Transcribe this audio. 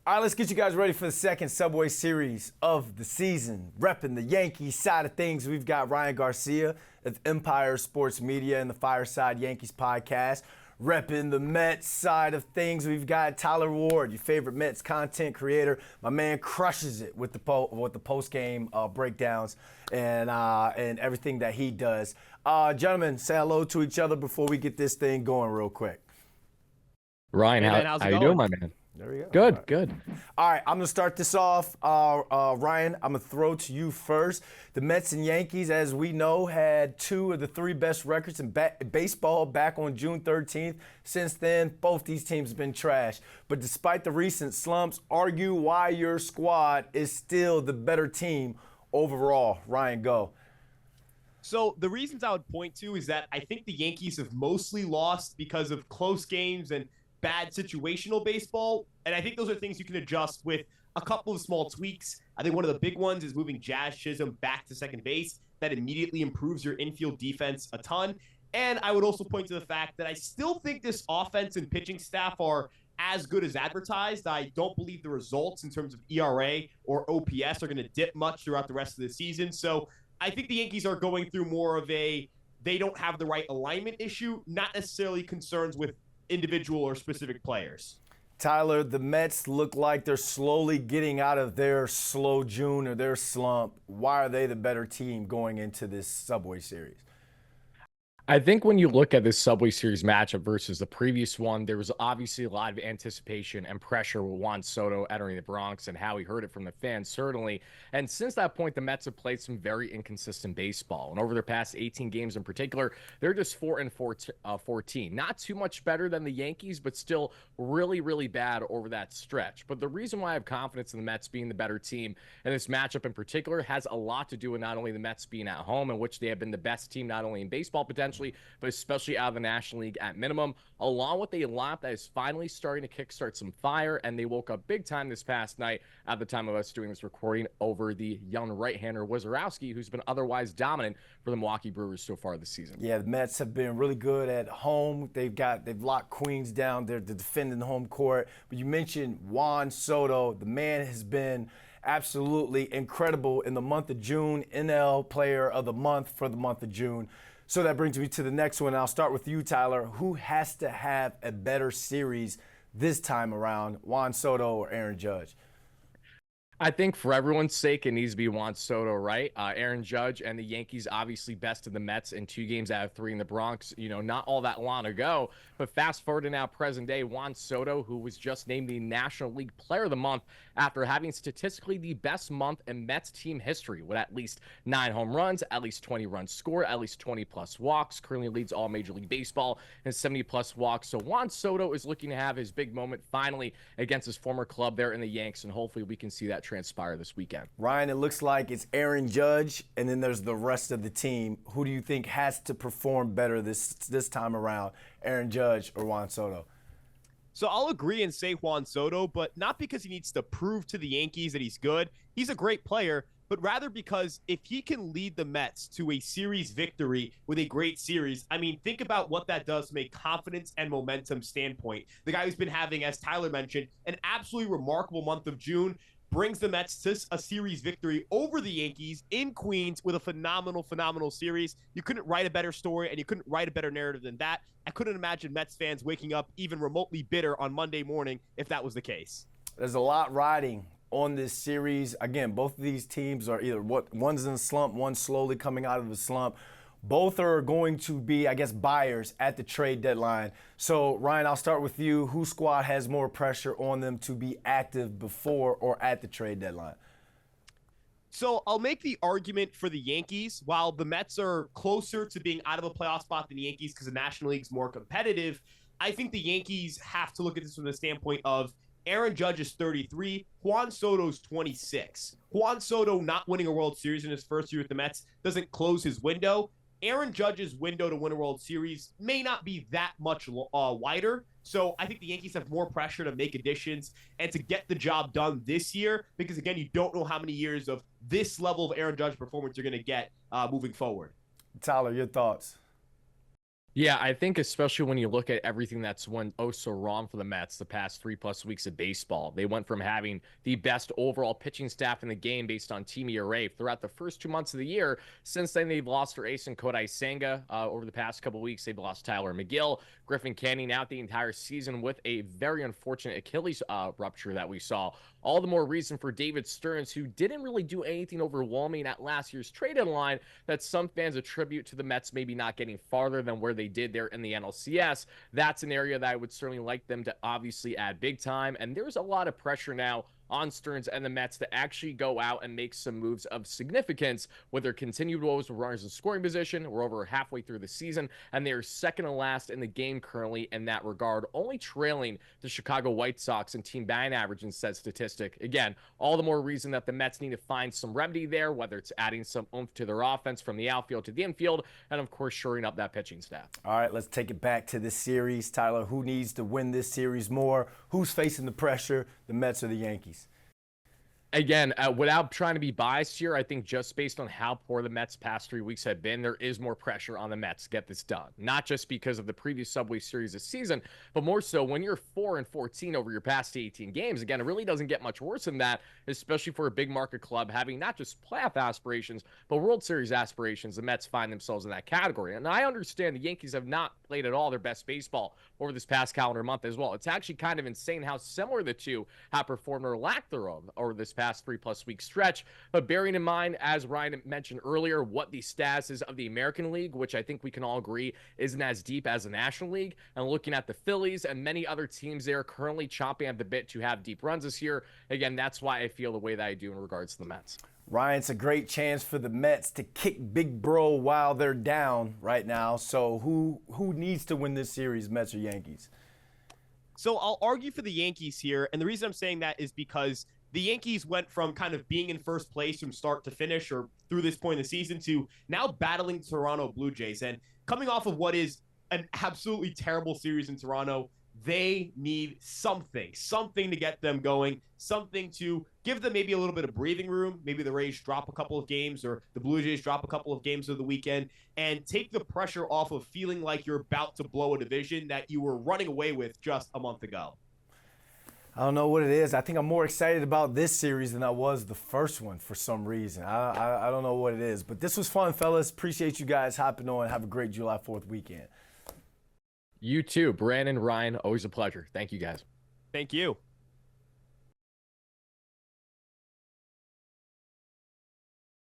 All right, let's get you guys ready for the second Subway Series of the season. Repping the Yankees side of things, we've got Ryan Garcia of Empire Sports Media and the Fireside Yankees podcast. Repping the Mets side of things, we've got Tyler Ward, your favorite Mets content creator. My man crushes it with the post-game breakdowns and everything that he does. Gentlemen, say hello to each other before we get this thing going real quick. Ryan, Hey, man, how you doing, my man? There we go. Good, All right. good. All right, I'm going to start this off. Ryan, I'm going to throw to you first. The Mets and Yankees, as we know, had two of the three best records in baseball back on June 13th. Since then, both these teams have been trash. But despite the recent slumps, argue why your squad is still the better team overall. Ryan, go. So the reasons I would point to is that I think the Yankees have mostly lost because of close games and bad situational baseball. And I think those are things you can adjust with a couple of small tweaks. I think one of the big ones is moving Jazz Chisholm back to second base. That immediately improves your infield defense a ton. And I would also point to the fact that I still think this offense and pitching staff are as good as advertised. I don't believe the results in terms of ERA or OPS are going to dip much throughout the rest of the season. So I think the Yankees are going through more of a they don't have the right alignment issue, not necessarily concerns with individual or specific players. Tyler, the Mets look like they're slowly getting out of their slow June or their slump. Why are they the better team going into this Subway Series? I think when you look at this Subway Series matchup versus the previous one, there was obviously a lot of anticipation and pressure with Juan Sodto entering the Bronx and how he heard it from the fans, certainly. And since that point, the Mets have played some very inconsistent baseball. And over their past 18 games in particular, they're just 4-14. Not too much better than the Yankees, but still really, really bad over that stretch. But the reason why I have confidence in the Mets being the better team and this matchup in particular has a lot to do with not only the Mets being at home, in which they have been the best team not only in baseball potentially, but especially out of the National League at minimum, along with a lineup that is finally starting to kickstart some fire, and they woke up big time this past night at the time of us doing this recording over the young right-hander Wizarowski, who's been otherwise dominant for the Milwaukee Brewers so far this season. Yeah, the Mets have been really good at home. They've locked Queens down. They're defending the home court. But you mentioned Juan Sodto. The man has been absolutely incredible in the month of June, NL Player of the Month for the month of June. So that brings me to the next one. I'll start with you, Tyler. Who has to have a better series this time around, Juan Sodto or Aaron Judge? I think for everyone's sake, it needs to be Juan Sodto, right? Aaron Judge and the Yankees obviously bested the Mets in 2 games out of 3 in the Bronx, not all that long ago. But fast forward to now present day, Juan Sodto, who was just named the National League Player of the Month after having statistically the best month in Mets team history with at least 9 home runs, at least 20 runs scored, at least 20-plus walks, currently leads all Major League Baseball and 70-plus walks. So Juan Sodto is looking to have his big moment finally against his former club there in the Yanks, and hopefully we can see that transpire this weekend. Ryan, it looks like it's Aaron Judge, and then there's the rest of the team. Who do you think has to perform better this time around, Aaron Judge or Juan Sodto? So I'll agree and say Juan Sodto, but not because he needs to prove to the Yankees that he's good. He's a great player, but rather because if he can lead the Mets to a series victory with a great series, I mean, think about what that does from a confidence and momentum standpoint. The guy who's been having, as Tyler mentioned, an absolutely remarkable month of June, brings the Mets to a series victory over the Yankees in Queens with a phenomenal series. You couldn't write a better story, and you couldn't write a better narrative than that. I couldn't imagine Mets fans waking up even remotely bitter on Monday morning if that was the case. There's a lot riding on this series. Again, both of these teams are either one's in a slump, one's slowly coming out of the slump. Both are going to be, I guess, buyers at the trade deadline. So, Ryan, I'll start with you. Whose squad has more pressure on them to be active before or at the trade deadline? So I'll make the argument for the Yankees. While the Mets are closer to being out of a playoff spot than the Yankees because the National League's more competitive, I think the Yankees have to look at this from the standpoint of Aaron Judge is 33, Juan Soto's 26. Juan Sodto not winning a World Series in his first year with the Mets doesn't close his window. Aaron Judge's window to win a World Series may not be that much wider. So I think the Yankees have more pressure to make additions and to get the job done this year because, again, you don't know how many years of this level of Aaron Judge performance you're going to get moving forward. Tyler, your thoughts? Yeah, I think especially when you look at everything that's went oh so wrong for the Mets the past 3+ weeks of baseball. They went from having the best overall pitching staff in the game based on team ERA throughout the first 2 months of the year. Since then, they've lost their ace in Kodai Senga. Over the past couple weeks, they've lost Tyler McGill, Griffin Canning out the entire season with a very unfortunate Achilles rupture that we saw. All the more reason for David Stearns, who didn't really do anything overwhelming at last year's trade deadline, that some fans attribute to the Mets maybe not getting farther than where they did there in the NLCS. That's an area that I would certainly like them to obviously add big time. And there's a lot of pressure now on Stearns and the Mets to actually go out and make some moves of significance with their continued woes with runners in scoring position. We're over halfway through the season, and they are second to last in the game currently in that regard, only trailing the Chicago White Sox in team batting average in said statistic. Again, all the more reason that the Mets need to find some remedy there, whether it's adding some oomph to their offense from the outfield to the infield, and of course, shoring up that pitching staff. All right, let's take it back to this series. Tyler, who needs to win this series more? Who's facing the pressure, the Mets or the Yankees? Again, without trying to be biased here, I think just based on how poor the Mets past 3 weeks have been, there is more pressure on the Mets to get this done. Not just because of the previous Subway Series this season, but more so when you're 4-14 over your past 18 games. Again, it really doesn't get much worse than that, especially for a big market club having not just playoff aspirations, but World Series aspirations. The Mets find themselves in that category. And I understand the Yankees have not played at all their best baseball over this past calendar month as well. It's actually kind of insane how similar the two have performed or lack thereof over this past 3+ week stretch. But bearing in mind, as Ryan mentioned earlier, what the status is of the American League, which I think we can all agree isn't as deep as the National League, and looking at the Phillies and many other teams there currently chomping at the bit to have deep runs this year, again, that's why I feel the way that I do in regards to the Mets. Ryan, it's a great chance for the Mets to kick Big Bro while they're down right now. So who needs to win this series, Mets or Yankees? So I'll argue for the Yankees here, and the reason I'm saying that is because the Yankees went from kind of being in first place from start to finish or through this point in the season to now battling Toronto Blue Jays. And coming off of what is an absolutely terrible series in Toronto, they need something to get them going, something to give them maybe a little bit of breathing room. Maybe the Rays drop a couple of games or the Blue Jays drop a couple of games of the weekend and take the pressure off of feeling like you're about to blow a division that you were running away with just a month ago. I don't know what it is. I think I'm more excited about this series than I was the first one for some reason. I don't know what it is. But this was fun, fellas. Appreciate you guys hopping on. Have a great July 4th weekend. You too, Brandon, Ryan, always a pleasure. Thank you guys. Thank you.